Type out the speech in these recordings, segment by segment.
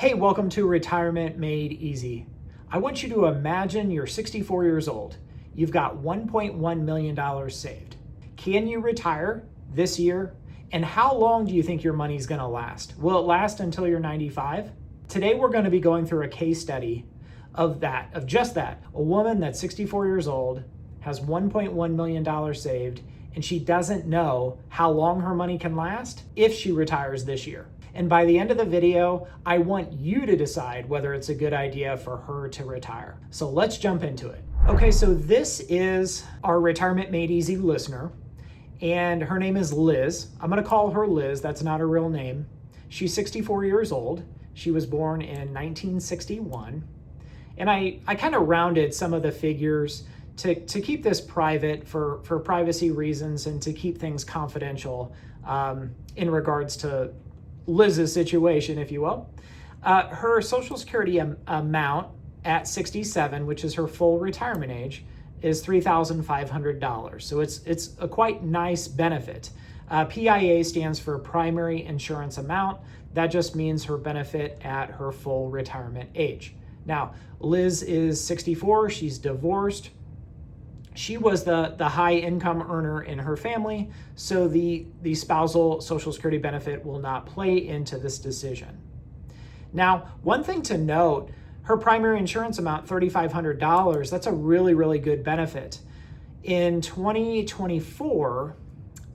Hey, welcome to Retirement Made Easy. I want you to imagine you're 64 years old. You've got $1.1 million saved. Can you retire this year? And how long do you think your money's gonna last? Will it last until you're 95? Today, we're gonna be going through a case study of just that. A woman that's 64 years old, has $1.1 million saved, and she doesn't know how long her money can last if she retires this year. And by the end of the video, I want you to decide whether it's a good idea for her to retire. So let's jump into it. Okay, so this is our Retirement Made Easy listener, and her name is Liz. I'm gonna call her Liz, that's not her real name. She's 64 years old. She was born in 1961. And I kind of rounded some of the figures to keep this private for privacy reasons and to keep things confidential in regards to Liz's situation, if you will. Her Social Security amount at 67, which is her full retirement age, is $3,500. So it's a quite nice benefit. PIA stands for Primary Insurance Amount. That just means her benefit at her full retirement age. Now, Liz is 64, she's divorced. She was the high income earner in her family, so the spousal Social Security benefit will not play into this decision. Now, one thing to note, her primary insurance amount, $3,500, that's a really, really good benefit. In 2024,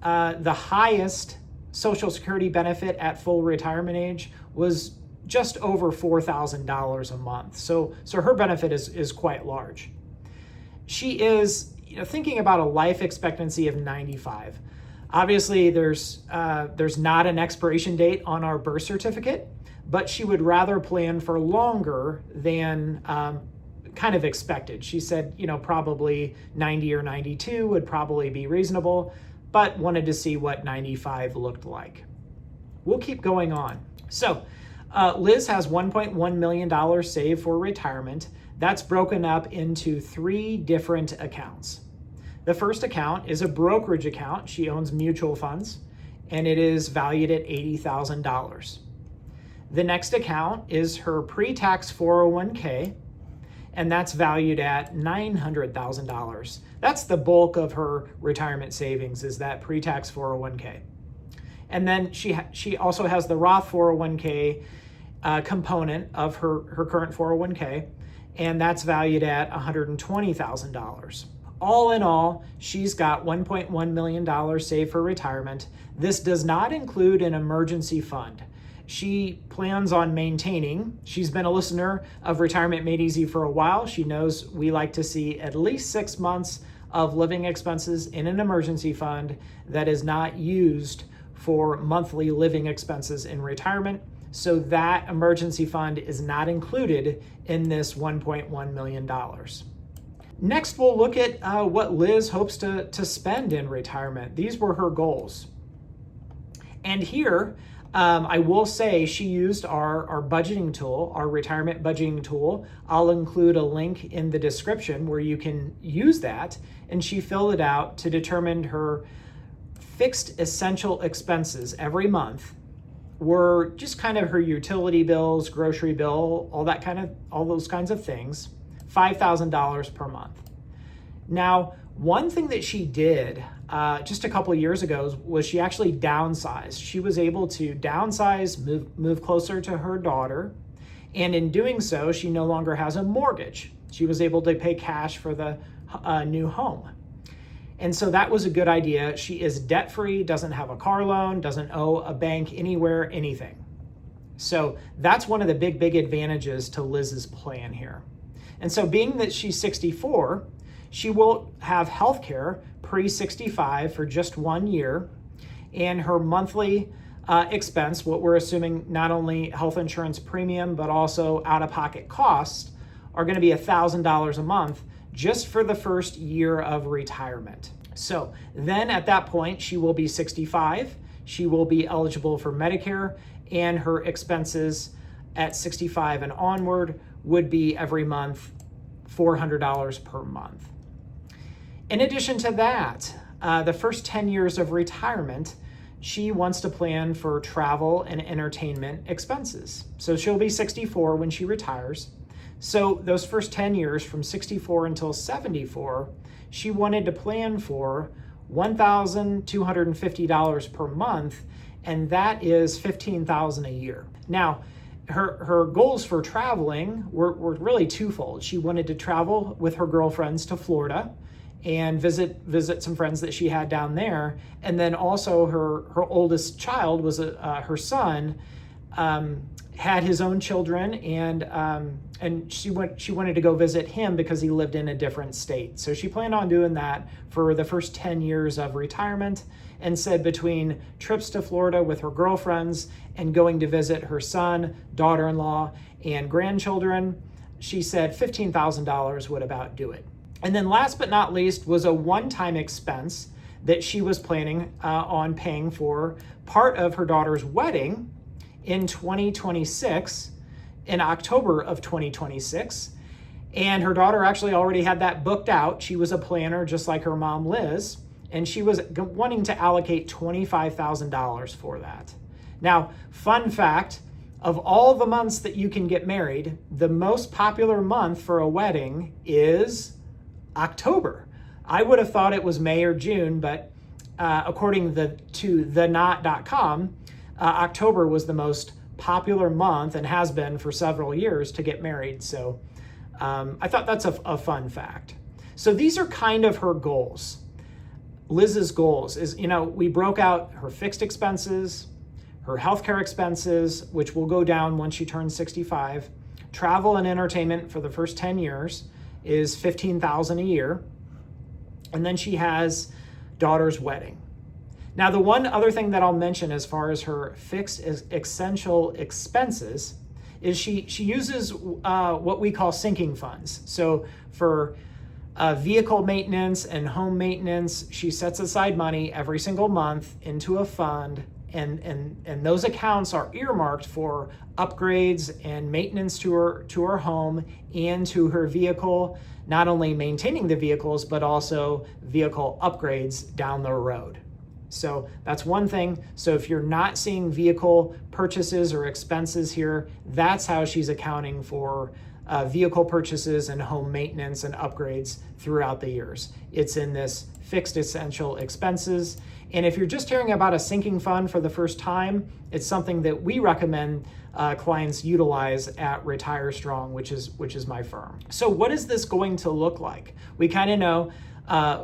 the highest Social Security benefit at full retirement age was just over $4,000 a month. So her benefit is quite large. She is thinking about a life expectancy of 95. Obviously, there's not an expiration date on our birth certificate, but she would rather plan for longer than kind of expected. She said, probably 90 or 92 would probably be reasonable, but wanted to see what 95 looked like. We'll keep going on. So Liz has $1.1 million saved for retirement. That's broken up into 3 different accounts. The first account is a brokerage account. She owns mutual funds, and it is valued at $80,000. The next account is her pre-tax 401k, and that's valued at $900,000. That's the bulk of her retirement savings, is that pre-tax 401k. And then she also has the Roth 401k component of her current 401k, and that's valued at $120,000. All in all, she's got $1.1 million saved for retirement. This does not include an emergency fund. She plans on maintaining. She's been a listener of Retirement Made Easy for a while. She knows we like to see at least 6 months of living expenses in an emergency fund that is not used for monthly living expenses in retirement. So that emergency fund is not included in this $1.1 million. Next, we'll look at what Liz hopes to spend in retirement. These were her goals. And here, I will say she used our budgeting tool, our retirement budgeting tool. I'll include a link in the description where you can use that. And she filled it out to determine her fixed essential expenses every month were just kind of her utility bills, grocery bill, all those kinds of things, $5,000 per month. Now, one thing that she did just a couple of years ago was she actually downsized. She was able to downsize, move closer to her daughter, and in doing so, she no longer has a mortgage. She was able to pay cash for the new home. And so that was a good idea. She is debt-free, doesn't have a car loan, doesn't owe a bank anywhere, anything. So that's one of the big advantages to Liz's plan here. And so being that she's 64, she will have health care pre-65 for just 1 year. And her monthly expense, what we're assuming not only health insurance premium, but also out-of-pocket costs, are gonna be $1,000 a month just for the first year of retirement. So then at that point, she will be 65, she will be eligible for Medicare, and her expenses at 65 and onward would be every month $400 per month. In addition to that, the first 10 years of retirement, she wants to plan for travel and entertainment expenses. So she'll be 64 when she retires. So those first 10 years from 64 until 74, she wanted to plan for $1,250 per month, and that is $15,000 a year. Now, her goals for traveling were really twofold. She wanted to travel with her girlfriends to Florida and visit some friends that she had down there. And then also her oldest child was her son, had his own children, and she wanted to go visit him because he lived in a different state. So she planned on doing that for the first 10 years of retirement, and said between trips to Florida with her girlfriends and going to visit her son, daughter-in-law, and grandchildren, she said $15,000 would about do it. And then last but not least was a one-time expense that she was planning on paying for part of her daughter's wedding in 2026, in October of 2026. And her daughter actually already had that booked out. She was a planner just like her mom, Liz, and she was wanting to allocate $25,000 for that. Now, fun fact, of all the months that you can get married, the most popular month for a wedding is October. I would have thought it was May or June, but according to thenot.com, October was the most popular month and has been for several years to get married. So I thought that's a fun fact. So these are kind of her goals. Liz's goals is, we broke out her fixed expenses, her healthcare expenses, which will go down once she turns 65. Travel and entertainment for the first 10 years is $15,000 a year. And then she has daughter's wedding. Now, the one other thing that I'll mention as far as her fixed essential expenses is she uses what we call sinking funds. So for vehicle maintenance and home maintenance, she sets aside money every single month into a fund, and those accounts are earmarked for upgrades and maintenance to her home and to her vehicle, not only maintaining the vehicles, but also vehicle upgrades down the road. So that's one thing. So if you're not seeing vehicle purchases or expenses here, that's how she's accounting for vehicle purchases and home maintenance and upgrades throughout the years. It's in this fixed essential expenses. And if you're just hearing about a sinking fund for the first time, it's something that we recommend clients utilize at RetireStrong, which is my firm. So what is this going to look like? We kind of know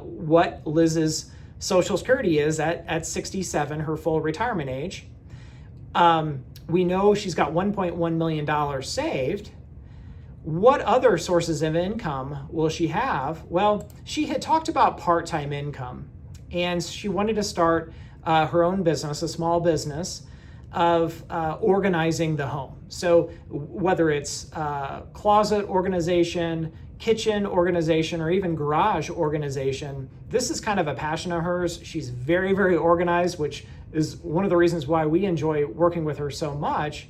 what Liz's Social Security is at 67, her full retirement age. We know she's got $1.1 million saved. What other sources of income will she have? Well, she had talked about part-time income, and she wanted to start her own business, a small business of organizing the home. So whether it's closet organization, kitchen organization, or even garage organization, this is kind of a passion of hers. She's very, very organized, which is one of the reasons why we enjoy working with her so much,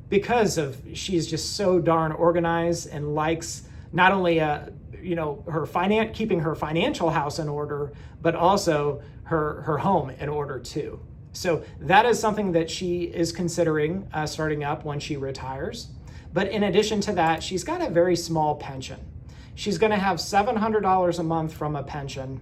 because she's just so darn organized and likes not only keeping her financial house in order, but also her home in order too. So that is something that she is considering starting up when she retires. But in addition to that, she's got a very small pension. She's going to have $700 a month from a pension.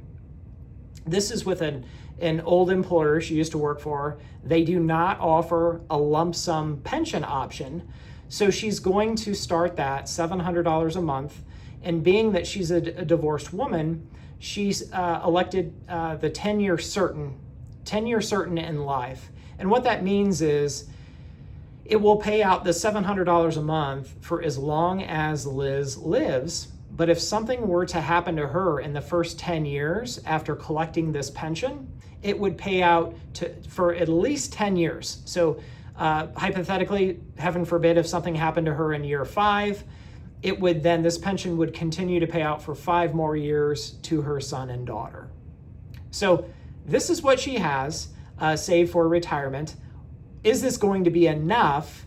This is with an old employer she used to work for. They do not offer a lump sum pension option. So she's going to start that $700 a month. And being that she's a divorced woman, she's elected the 10-year certain in life. And what that means is it will pay out the $700 a month for as long as Liz lives. But if something were to happen to her in the first 10 years after collecting this pension, it would pay out for at least 10 years. So hypothetically, heaven forbid, if something happened to her in year 5, this pension would continue to pay out for 5 more years to her son and daughter. So this is what she has saved for retirement. Is this going to be enough?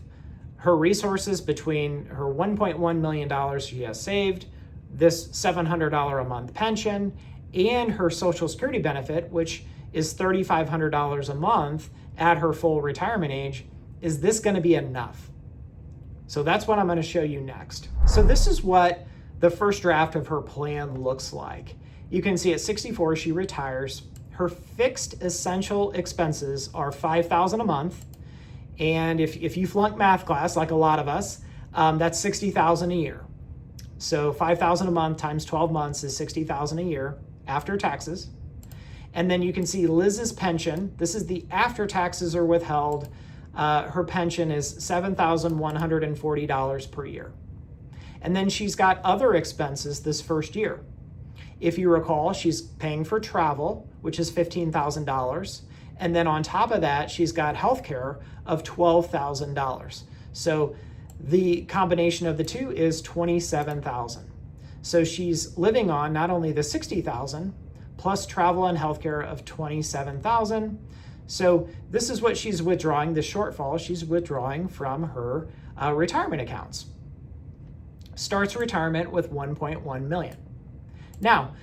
Her resources between her $1.1 million she has saved, this $700 a month pension, and her Social Security benefit, which is $3,500 a month at her full retirement age. Is this going to be enough? So that's what I'm going to show you next. So this is what the first draft of her plan looks like. You can see at 64, she retires. Her fixed essential expenses are $5,000 a month. And if you flunk math class, like a lot of us, that's $60,000 a year. So $5,000 a month times 12 months is $60,000 a year after taxes. And then you can see Liz's pension. This is the after taxes are withheld. Her pension is $7,140 per year. And then she's got other expenses this first year. If you recall, she's paying for travel, which is $15,000. And then on top of that, she's got healthcare of $12,000. So the combination of the two is $27,000. So she's living on not only the $60,000 plus travel and healthcare of $27,000. So this is what she's withdrawing, the shortfall she's withdrawing from her retirement accounts. Starts retirement with $1.1 million. Now,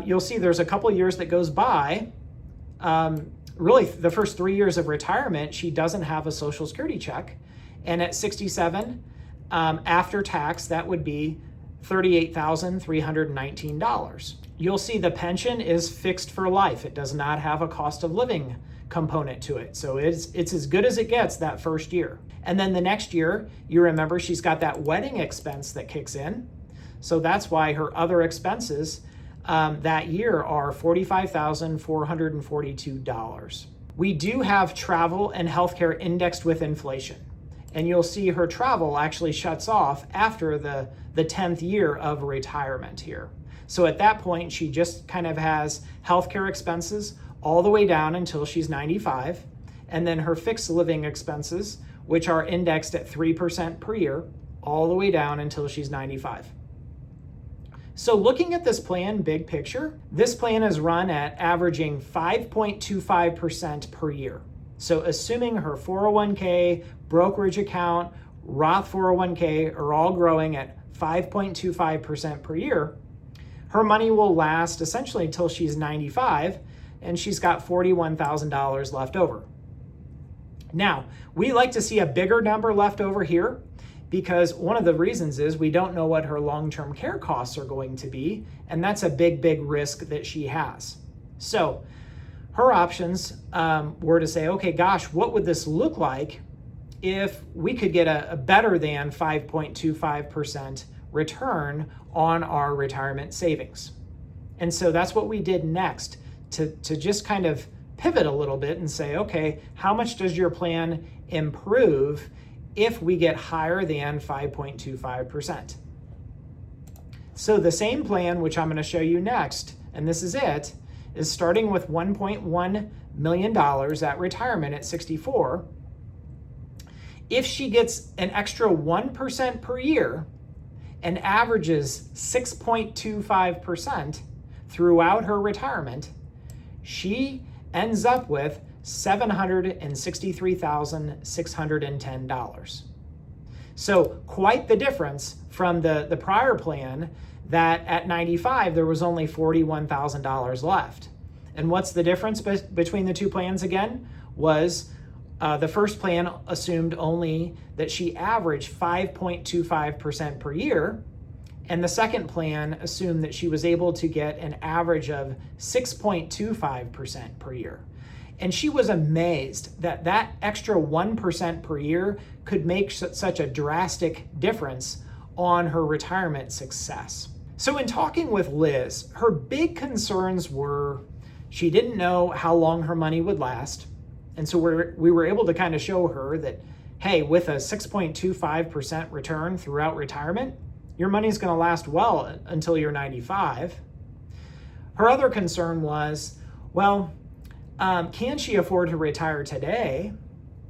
you'll see there's a couple years that goes by. Really, the first 3 years of retirement, she doesn't have a Social Security check. And at 67, after tax, that would be $38,319. You'll see the pension is fixed for life. It does not have a cost of living component to it. So it's as good as it gets that first year. And then the next year, you remember she's got that wedding expense that kicks in. So that's why her other expenses that year are $45,442. We do have travel and healthcare indexed with inflation. And you'll see her travel actually shuts off after the 10th year of retirement here. So at that point, she just kind of has healthcare expenses all the way down until she's 95. And then her fixed living expenses, which are indexed at 3% per year, all the way down until she's 95. So looking at this plan, big picture, this plan is run at averaging 5.25% per year. So assuming her 401k, brokerage account, Roth 401k are all growing at 5.25% per year, her money will last essentially until she's 95, and she's got $41,000 left over. Now, we like to see a bigger number left over here because one of the reasons is we don't know what her long-term care costs are going to be, and that's a big, big risk that she has. So her options were to say, okay, gosh, what would this look like if we could get a better than 5.25% return on our retirement savings? And so that's what we did next to just kind of pivot a little bit and say, okay, how much does your plan improve if we get higher than 5.25%? So the same plan, which I'm going to show you next, and this is it, is starting with $1.1 million at retirement at 64. If she gets an extra 1% per year and averages 6.25% throughout her retirement, she ends up with $763,610. So quite the difference from the prior plan that at 95, there was only $41,000 left. And what's the difference between the two plans again? Was the first plan assumed only that she averaged 5.25% per year, and the second plan assumed that she was able to get an average of 6.25% per year. And she was amazed that that extra 1% per year could make such a drastic difference on her retirement success. So in talking with Liz, her big concerns were she didn't know how long her money would last. And so we were able to kind of show her that, hey, with a 6.25% return throughout retirement, your money's going to last well until you're 95. Her other concern was, well, can she afford to retire today?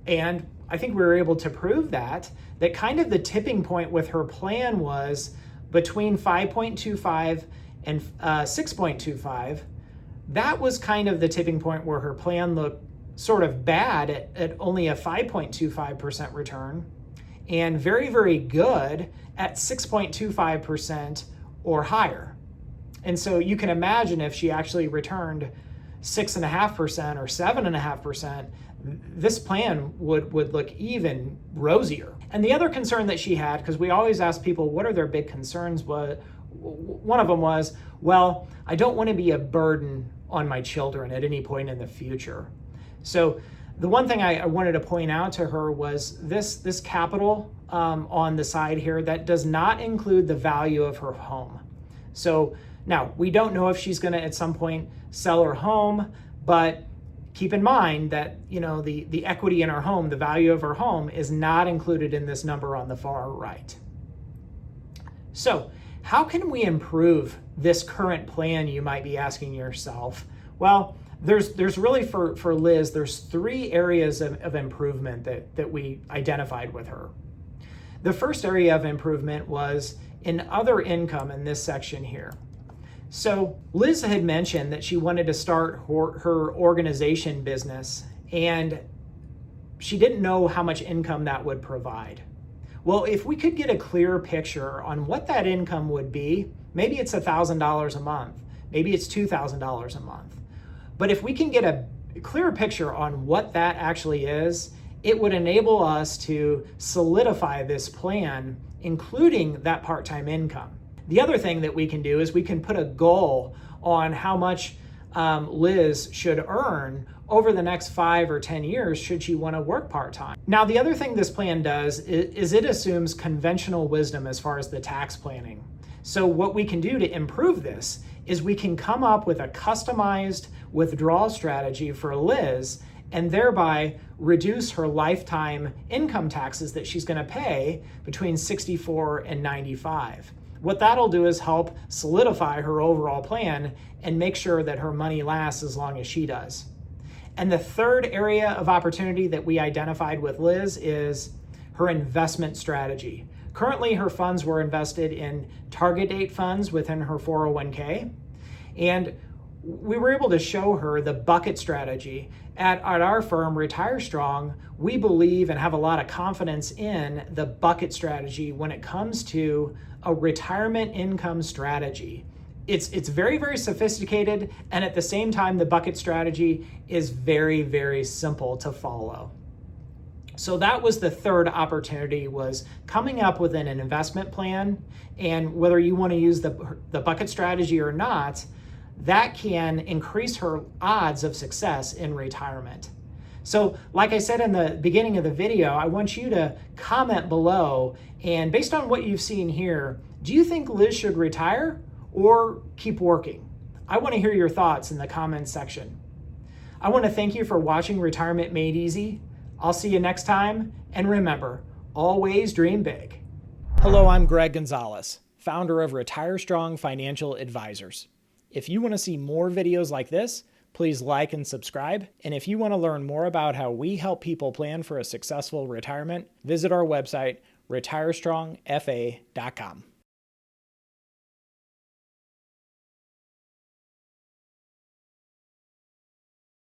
And I think we were able to prove that kind of the tipping point with her plan was between 5.25 and 6.25. That was kind of the tipping point where her plan looked sort of bad at only a 5.25% return and very, very good at 6.25% or higher. And so you can imagine if she actually returned 6.5% or 7.5%, this plan would look even rosier. And the other concern that she had, because we always ask people what are their big concerns, one of them was, well, I don't want to be a burden on my children at any point in the future. So the one thing I wanted to point out to her was this capital on the side here that does not include the value of her home. So now we don't know if she's going to at some point sell her home, but keep in mind that the equity in her home, the value of her home, is not included in this number on the far right. So how can we improve this current plan, you might be asking yourself? Well, there's really for Liz, there's 3 areas of improvement that we identified with her. The first area of improvement was in other income in this section here. So Liz had mentioned that she wanted to start her organization business, and she didn't know how much income that would provide. Well, if we could get a clear picture on what that income would be, maybe it's $1,000 a month, maybe it's $2,000 a month. But if we can get a clear picture on what that actually is, it would enable us to solidify this plan, including that part-time income. The other thing that we can do is we can put a goal on how much Liz should earn over the next 5 or 10 years should she want to work part-time. Now, the other thing this plan does is it assumes conventional wisdom as far as the tax planning. So what we can do to improve this is we can come up with a customized withdrawal strategy for Liz and thereby reduce her lifetime income taxes that she's going to pay between 64 and 95. What that'll do is help solidify her overall plan and make sure that her money lasts as long as she does. And the third area of opportunity that we identified with Liz is her investment strategy. Currently, her funds were invested in target date funds within her 401k. And we were able to show her the bucket strategy. At our firm, RetireStrong, we believe and have a lot of confidence in the bucket strategy when it comes to a retirement income strategy. It's very, very sophisticated, and at the same time, the bucket strategy is very, very simple to follow. So that was the third opportunity, was coming up with an investment plan, and whether you want to use the bucket strategy or not, that can increase her odds of success in retirement. So like I said in the beginning of the video, I want you to comment below, and based on what you've seen here, do you think Liz should retire or keep working? I want to hear your thoughts in the comments section. I want to thank you for watching Retirement Made Easy. I'll see you next time, and remember, always dream big. Hello, I'm Greg Gonzalez, founder of RetireStrong Financial Advisors. If you want to see more videos like this, please like and subscribe. And if you want to learn more about how we help people plan for a successful retirement, visit our website, RetireStrongFA.com.